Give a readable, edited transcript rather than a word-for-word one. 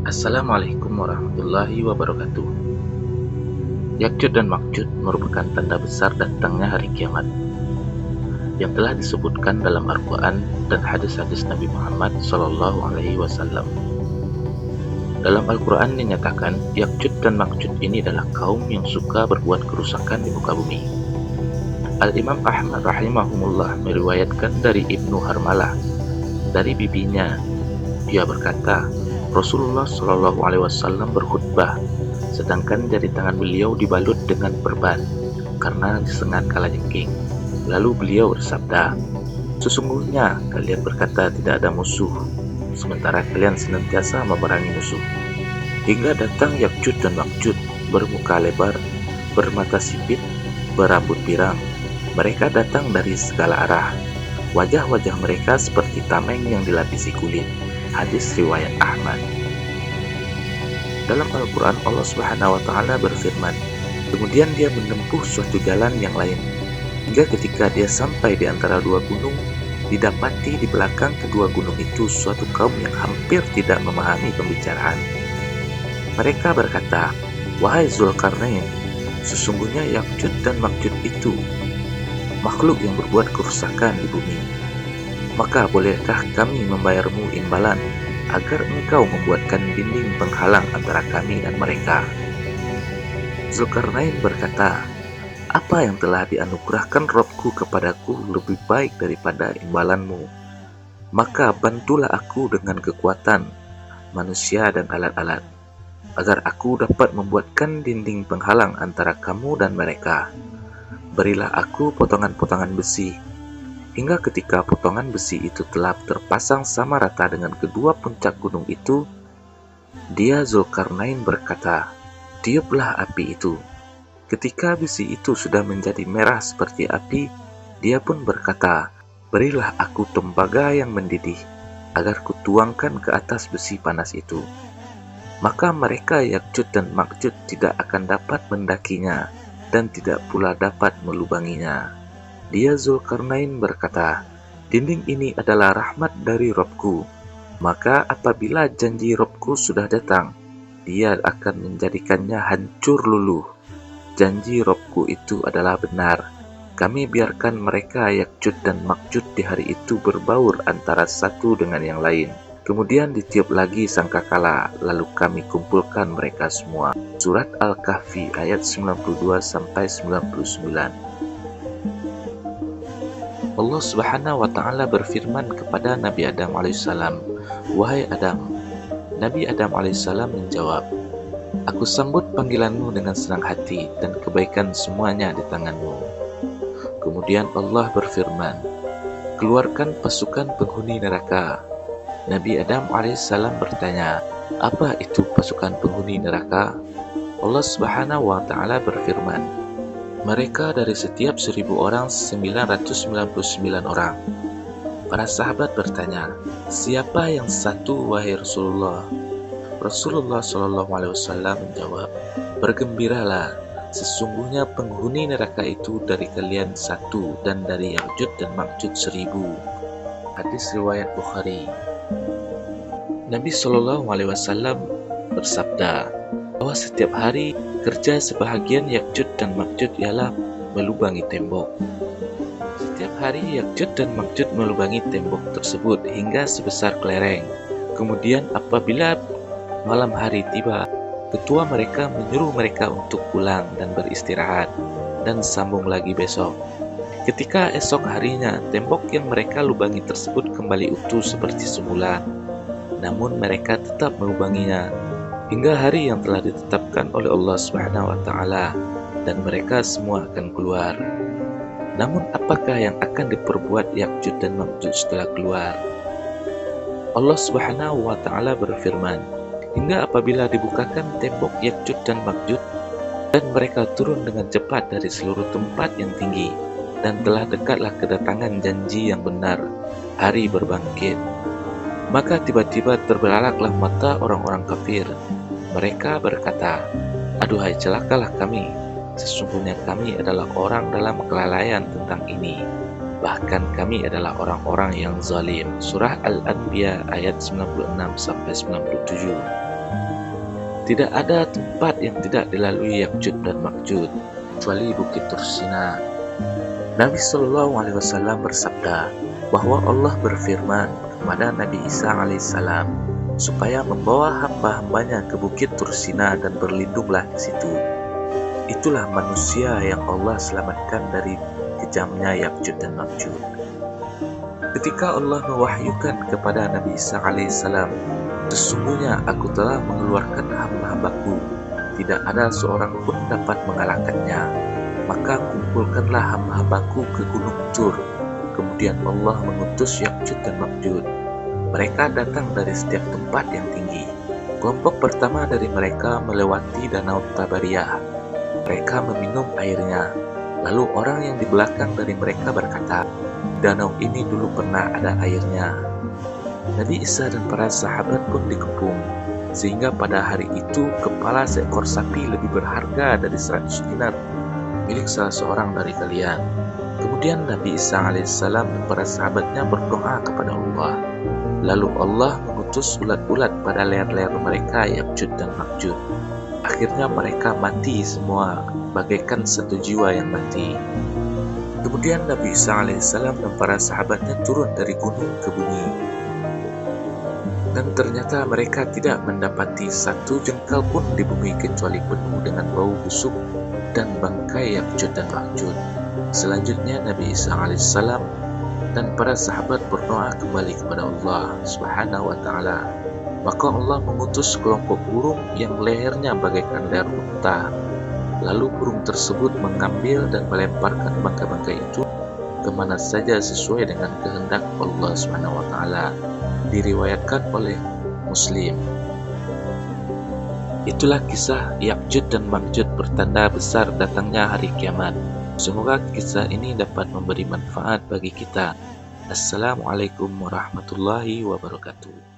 Assalamualaikum warahmatullahi wabarakatuh. Yakjud dan Makjud merupakan tanda besar datangnya hari kiamat yang telah disebutkan dalam Al-Quran dan hadis-hadis Nabi Muhammad SAW. Dalam Al-Quran dinyatakan Yakjud dan Makjud ini adalah kaum yang suka berbuat kerusakan di muka bumi. Al-Imam Ahmad rahimahumullah meriwayatkan dari Ibnu Harmalah dari bibinya, dia berkata, Rasulullah Shallallahu Alaihi Wasallam berkhutbah, sedangkan jari tangan beliau dibalut dengan perban karena disengat kalajengking. Lalu beliau bersabda, sesungguhnya kalian berkata tidak ada musuh, sementara kalian senantiasa memerangi musuh. Hingga datang Yakjud dan Makjud, bermuka lebar, bermata sipit, berambut pirang. Mereka datang dari segala arah. Wajah-wajah mereka seperti tameng yang dilapisi kulit. Hadis riwayat Ahmad. Dalam Al-Quran Allah Subhanahu wa Ta'ala berfirman, kemudian dia menempuh suatu jalan yang lain, hingga ketika dia sampai di antara dua gunung, didapati di belakang kedua gunung itu suatu kaum yang hampir tidak memahami pembicaraan. Mereka berkata, wahai Zulkarnain, sesungguhnya Yakjud dan Makjud itu makhluk yang berbuat kerusakan di bumi. Maka bolehkah kami membayarmu imbalan agar engkau membuatkan dinding penghalang antara kami dan mereka? Zulkarnain berkata, apa yang telah dianugerahkan Robku kepadaku lebih baik daripada imbalanmu. Maka bantulah aku dengan kekuatan manusia dan alat-alat, agar aku dapat membuatkan dinding penghalang antara kamu dan mereka. Berilah aku potongan-potongan besi, hingga ketika potongan besi itu telah terpasang sama rata dengan kedua puncak gunung itu, dia Zulkarnain berkata, tiuplah api itu. Ketika besi itu sudah menjadi merah seperti api, dia pun berkata, berilah aku tembaga yang mendidih, agar kutuangkan ke atas besi panas itu. Maka mereka Yakjud dan Makjud tidak akan dapat mendakinya, dan tidak pula dapat melubanginya. Dia Zulkarnain berkata, dinding ini adalah rahmat dari Robku. Maka apabila janji Robku sudah datang, dia akan menjadikannya hancur luluh. Janji Robku itu adalah benar. Kami biarkan mereka Yakjud dan Makjud di hari itu berbaur antara satu dengan yang lain. Kemudian ditiup lagi sangkakala, lalu kami kumpulkan mereka semua. Surat Al-Kahfi ayat 92-99. Allah Subhanahu wa Ta'ala berfirman kepada Nabi Adam alaihissalam, wahai Adam. Nabi Adam alaihissalam menjawab, aku sambut panggilanmu dengan senang hati dan kebaikan semuanya di tanganmu. Kemudian Allah berfirman, keluarkan pasukan penghuni neraka. Nabi Adam alaihissalam bertanya, apa itu pasukan penghuni neraka? Allah Subhanahu wa Ta'ala berfirman, mereka dari setiap 1000 orang 999 orang. Para sahabat bertanya, siapa yang satu wahai Rasulullah? Rasulullah SAW menjawab, bergembiralah, sesungguhnya penghuni neraka itu dari kalian satu dan dari Yakjud dan Makjud 1000. Hadis riwayat Bukhari. Nabi SAW bersabda bahwa setiap hari kerja sebahagian Yakjud dan Makjud ialah melubangi tembok. Setiap hari Yakjud dan Makjud melubangi tembok tersebut hingga sebesar kelereng. Kemudian apabila malam hari tiba, ketua mereka menyuruh mereka untuk pulang dan beristirahat dan sambung lagi besok. Ketika esok harinya, tembok yang mereka lubangi tersebut kembali utuh seperti semula. Namun mereka tetap melubanginya hingga hari yang telah ditetapkan oleh Allah Subhanahu wa Ta'ala, dan mereka semua akan keluar. Namun apakah yang akan diperbuat Yakjud dan Makjud setelah keluar? Allah Subhanahu wa Ta'ala berfirman, hingga apabila dibukakan tembok Yakjud dan Makjud, dan mereka turun dengan cepat dari seluruh tempat yang tinggi, dan telah dekatlah kedatangan janji yang benar, hari berbangkit. Maka tiba-tiba terbelalaklah mata orang-orang kafir. Mereka berkata, aduhai celakalah kami. Sesungguhnya kami adalah orang dalam kelalaian tentang ini. Bahkan kami adalah orang-orang yang zalim. Surah Al-Anbiya ayat 96-97. Tidak ada tempat yang tidak dilalui Ya'juj dan Ma'juj kecuali Bukit Tursina. Nabi Shallallahu Alaihi Wasallam bersabda bahwa Allah berfirman kepada Nabi Isa alaihissalam supaya membawa hamba-hambanya ke Bukit Tursina dan berlindunglah di situ. Itulah manusia yang Allah selamatkan dari kejamnya Ya'juj dan Ma'juj. Ketika Allah mewahyukan kepada Nabi Isa alaihissalam, sesungguhnya aku telah mengeluarkan hamba-hambaku, tidak ada seorang pun dapat mengalahkannya. Maka kumpulkanlah hamba-hambaku ke Gunung Tur. Kemudian Allah mengutus Ya'juj dan Ma'juj. Mereka datang dari setiap tempat yang tinggi. Kelompok pertama dari mereka melewati Danau Tabariyah. Mereka meminum airnya. Lalu orang yang di belakang dari mereka berkata, danau ini dulu pernah ada airnya. Nabi Isa dan para sahabat pun dikepung, sehingga pada hari itu kepala seekor sapi lebih berharga dari 100 dinar milik salah seorang dari kalian. Kemudian Nabi Isa alaihissalam dan para sahabatnya berdoa kepada Allah. Lalu Allah mengutus ulat-ulat pada leher-leher mereka Ya'juj dan Ma'juj. Akhirnya mereka mati semua, bagaikan satu jiwa yang mati. Kemudian Nabi Isa alaihissalam dan para sahabatnya turun dari gunung ke bumi. Dan ternyata mereka tidak mendapati satu jengkal pun di bumi kecuali penuh dengan bau busuk dan bangkai Ya'juj dan Ma'juj. Selanjutnya Nabi Isa alaihissalam dan para sahabat berdoa kembali kepada Allah Subhanahu wa Ta'ala. Maka Allah mengutus kelompok burung yang lehernya bagaikan leher unta. Lalu burung tersebut mengambil dan melemparkan bangkai-bangkai itu kemana saja sesuai dengan kehendak Allah Subhanahu wa Ta'ala. Diriwayatkan oleh Muslim. Itulah kisah Ya'juj dan Ma'juj, pertanda besar datangnya hari kiamat. Semoga kisah ini dapat memberi manfaat bagi kita. Assalamualaikum warahmatullahi wabarakatuh.